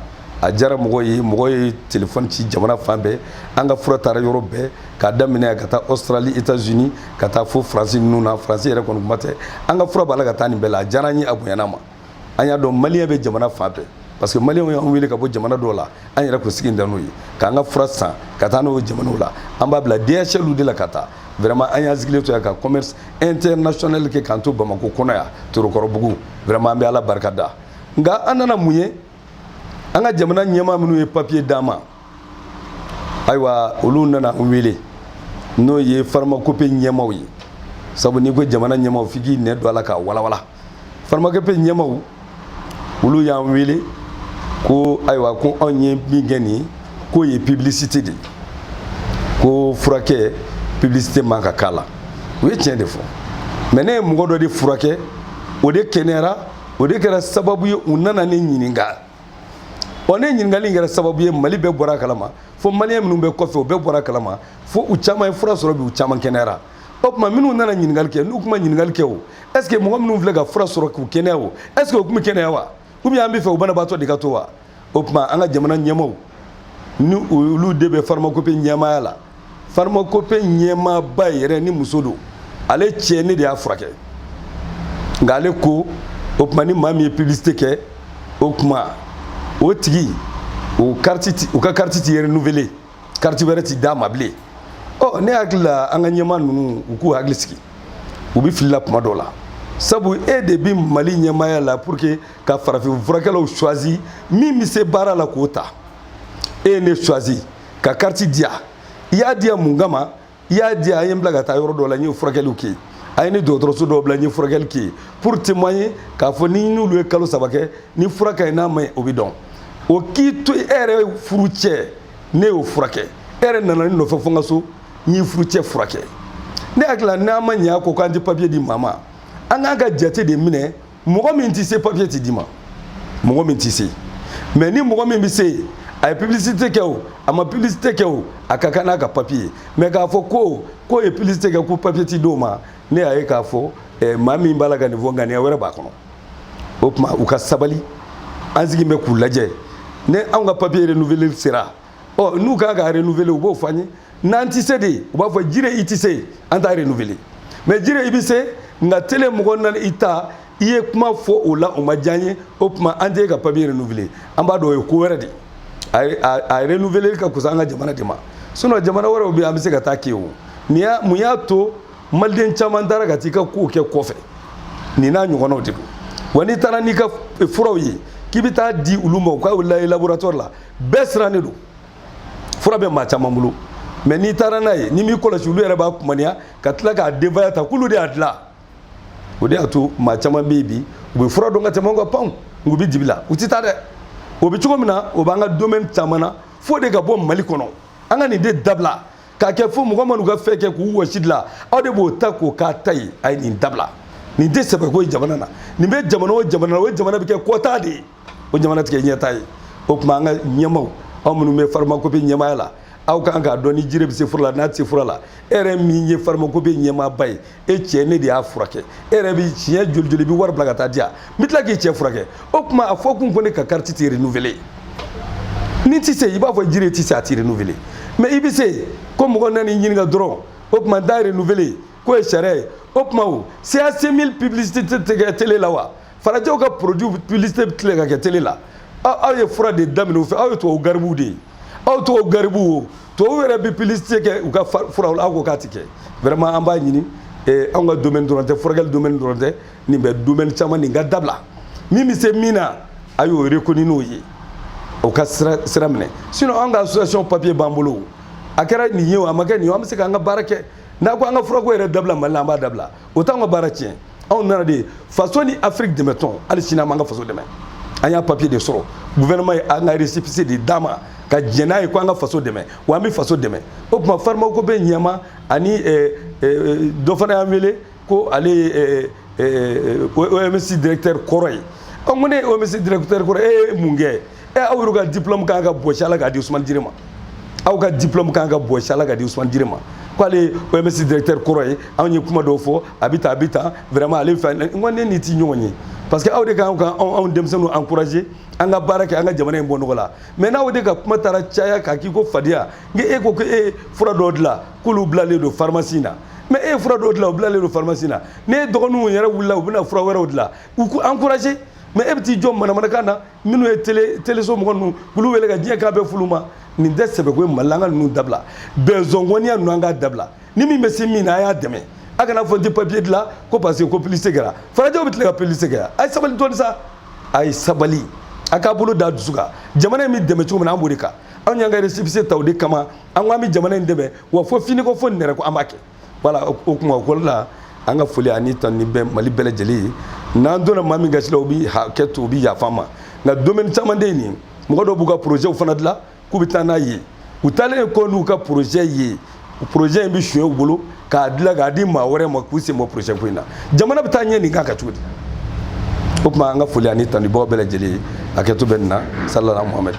a diyara mɔgɔ ye téléphone ci jamana fan bɛɛ an ka fura taara yɔrɔ bɛɛ k'a daminɛ ka taa Australie États-Unis ka taa fo France ninnu na France yɛrɛ kɔni kuma tɛ an ka fura b'a la ka taa nin bɛɛ la a diyara an ye a bonyana ma an y'a dɔn maliyɛn bɛ jamana fan bɛɛ parce que maliyɛnw y'an wele ka bɔ jamana dɔw la an yɛrɛ kun sigi da n'o ye k'an ka fura san ka taa n'o ye jamanaw la an b'a bila DHL de la ka taa vraiment an y'an sigilen to yan ka commerce international kɛ k'an to Bamako kɔnɔ yan Torokɔrɔbugu vraiment an bɛ Ala barika da nka an nana mun ye an ka jamana ɲɛmaa minnu ye papier d'an ma ayiwa olu nana an wele n'o ye pharmacopée ɲɛmaaw ye sabu n'i ko jamana ɲɛmaaw f'i k'i nɛ don a la k'a walawala pharmacopée ɲɛmaaw olu y'an wele ko ayiwa ko anw ye min kɛ nin ye k'o ye publicité de ye ko furakɛ publicité man ka k'a la o ye tiɲɛ de fɔ mais ne ye mɔgɔ dɔ de furakɛ o de kɛnɛyara o de kɛra sababu ye u nana ne ɲininka ne ɲininkali in kɛra sababu ye Mali bɛɛ bɔra a kalama fo maliyɛn minnu bɛ kɔfɛ o bɛɛ bɔra a kalama fo u caman ye fura sɔrɔ bi u caman kɛnɛyara o tuma minnu nana ɲininkali kɛ n'u kuma ɲininkali kɛ o est ce que mɔgɔ minnu filɛ ka fura sɔrɔ k'u kɛnɛya o est ce que o tun bɛ kɛnɛya wa ou bien an bɛ fɛ u banabaatɔ de ka to wa o tuma an ka jamana ɲɛmaaw ni olu de bɛ pharmacopée ɲɛmaaya la pharmacopée ɲɛmaaba yɛrɛ ni muso don ale cɛ ne de y'a furakɛ nka ale ko o tuma ni maa min ye publicité kɛ o tuma o tigi o ka carte ti renouveler carte wɛrɛ ti d'a ma bilen ne hakili la an ka ɲɛmaa ninnu u k'u hakili sigi u bɛ filila kuma dɔw la sabu e de bɛ Mali ɲɛmaaya la pour que ka farafin furakɛlaw choisi min bɛ se baara la k'o ta e ye ne choisi ka carte di yan i y'a di yan mun kama i y'a di yan a ye n bila ka taa yɔrɔ dɔ la n ye furakɛliw kɛ a ye ni dɔgɔtɔrɔso dɔw bila n ye furakɛli kɛ pour témoigner k'a fɔ ni n'olu ye kalo 3 kɛ ni fura ka ɲi n'a ma ɲi o bɛ dɔn o k'i to e yɛrɛ furu cɛ ne y'o furakɛ e yɛrɛ nana ne nɔfɛ fo n ka so n y'i furu cɛ furakɛ ne hakili la n'an ma ɲɛ a kɔ k'an tɛ papier di maa ma an k'an ka jate de minɛ mɔgɔ min tɛ se papier tɛ di ma mɔgɔ min tɛ se mais ni mɔgɔ min bɛ se a ye publicité kɛ o a ma publicité kɛ o a ka kan n'a ka papier mais k'a fɔ ko ye publicité kɛ ko papier ti d'o ma ne y'a ye k'a fɔ maa min b'a la ka nin fɔ ŋaniya wɛrɛ b'a kɔnɔ o tuma u ka sabali an sigi bɛ k'u lajɛ ne anw ka papier renouveler sera n'u kan ka renouveler u b'o fɔ an ye n'an tɛ se de u b'a fɔ jire i tɛ se an t'a renouveler mais jire i bɛ se nka tele mɔgɔ nana i ta i ye kuma fɔ o la o ma diya n ye o tuma an tɛ ka papier renouveler an b'a dɔn o ye ko wɛrɛ de a renouveler ka kusa an ka jamana de ma sinon jamana wɛrɛw bɛ yen an bɛ se ka taa kɛ o mun y'a to maliden caman taara ka t'i ka kow kɛ kɔfɛ nin n'a ɲɔgɔnnaw de don wa n'i taara n'i ka furaw ye k'i bɛ taa di olu ma u ka lajɛ laboratoire la bɛɛ sirannen don fura bɛ maa caman bolo mais n'i taara n'a ye ni m'i kɔlɔsi olu yɛrɛ b'a kumaniya ka tila k'a denbaya ta k'olu de y'a dilan o de y'a to maa caman bɛ yen bi u bɛ fura dɔn ka tɛmɛ anw ka panw u bɛ dibi la u tɛ taa dɛ o bɛ cogo min na o b'an ka domaine caman na fo de ka bɔ mali kɔnɔ an ka nin de dabila k'a kɛ fo mɔgɔ minnu ka fɛn kɛ k'u wɔsi dilan aw de b'o ta k'o k'a ta ye a ye nin dabila nin tɛ sɛbɛko ye jamana na nin bɛ jamana o jamana na o jamana bɛ kɛ kɔta de ye o jamana tɛ kɛ ɲɛta ye o tuma an ka ɲɛmaw aw minnu bɛ pharmacopée ɲɛmaaya la aw kan k'a dɔn ni jire bɛ se fura la n'a tɛ se fura la e yɛrɛ min ye pharmacopée ɲɛmaaba ye e cɛ ne de y'a furakɛ e yɛrɛ bɛ tiɲɛ joli joli i bɛ wari bila ka taa di yan n bɛ tila k'i cɛ furakɛ o tuma a fɔ kun ko ne ka carte tɛ renouveler ni tɛ se i b'a fɔ jire tɛ se a tɛ renouveler mais i bɛ se ko mɔgɔ nana i ɲininka dɔrɔn o tuma n t'a renouveler k'o ye sariya ye o tuma o CAC 1000 publicité tɛ kɛ télé la wa farajɛw ka produit publicité bɛ tila ka kɛ télé la aw ye fura de daminɛ o fɛ aw ye tubabu garibuw de ye aw tubabu garibuw o tubabu yɛrɛ bɛ publicité kɛ u ka furaw la aw ko k'a tɛ kɛ vraiment an b'a ɲini anw ka domaine dɔrɔn tɛ furakɛli domaine dɔrɔn tɛ nin bɛ domaine caman nin ka dabila min bɛ se min na a y'o reconnu n'o ye o ka sira minɛ sinon an ka association papier b'an bolo a kɛra nin ye o a ma kɛ nin ye an bɛ se k'an ka baara kɛ n'a ko an ka furako yɛrɛ dabila mali la an b'a dabila o t'anw ka baara tiɲɛ anw nana de faso ni Afrique dɛmɛtɔn hali sini an b'an ka faso dɛmɛ an y'a papier de sɔrɔ gouvernement ye an ka récépissé de d'a ma ka jɛn n'a ye ko an ka faso dɛmɛ wa an bɛ faso dɛmɛ o tuma pharmacopée ɲɛma ani dɔ fana y'an wele ko ale ye OMS directeur kɔrɔ ye ko ne ye OMS directeur kɔrɔ e ye mun kɛ aw yɛrɛ ka diplôme kan ka bɔsi ala k'a di Ousmane Djire ma aw ka diplôme kan ka bɔsi ala k'a di Ousmane Djire ma ko ale ye OMS directeur kɔrɔ ye anw ye kuma dɔw fɔ a bɛ tan vraiment ale fɛ n ko ne ni tɛ ɲɔgɔn ye parce que aw de kan anw denmisɛnninw encourager an ka baara kɛ an ka jamana in bɔ nɔgɔ la mais n'aw de ka kuma taara caya k'a k'i ko fadenya n e ko ko e fura dɔw dilan k'olu bilalen don pharmacie na mais e fura dɔw dilan o bilalen don pharmacie na ne dɔgɔninw yɛrɛ wulila u bɛna fura wɛrɛw dilan u ko encourager mais e bɛ t'i jɔ manamanakan na minnu ye téléso mɔgɔ ninnu k'olu wele ka diɲɛ k'a bɛɛ fulu ma nin tɛ sɛbɛko ye mali la an ka ninnu dabila bɛnzɔngɔniya ninnu an k'a dabila ni min bɛ se min na a y'a dɛmɛ a kana fɔ n tɛ papier dilan ko parce que ko publicité kɛra farajɛw bɛ tila ka publicité kɛ a ye sabali dɔɔni sa a ye sabali a k'a bolo da dusu kan jamana in bɛ dɛmɛ cogo min na an b'o de kan anw y'an ka récépissé ta o de kama an ko an bɛ jamana in dɛmɛ wa fo fini ko fo nɛrɛ ko an b'a kɛ voilà o kuma o la an ka foli ani tan ni bɛ mali bɛɛ lajɛlen ye n'an donna maa min gasi la u bɛ hakɛ to u bɛ yafa an ma nka domaine caman de ye nin mɔgɔ dɔw b'u ka projet fana dilan k'u bɛ taa n'a ye u taalen kɔ n'u ka projet ye projet in bɛ suɲɛ u bolo k'a dilan k'a di maa wɛrɛ ma k'u sen bɔ projet ko in na jamana bɛ taa ɲɛ nin kan ka cogo di o tuma an ka foli ani tanubagaw bɛɛ lajɛlen ye hakɛto bɛ nin na salala muhamɛdi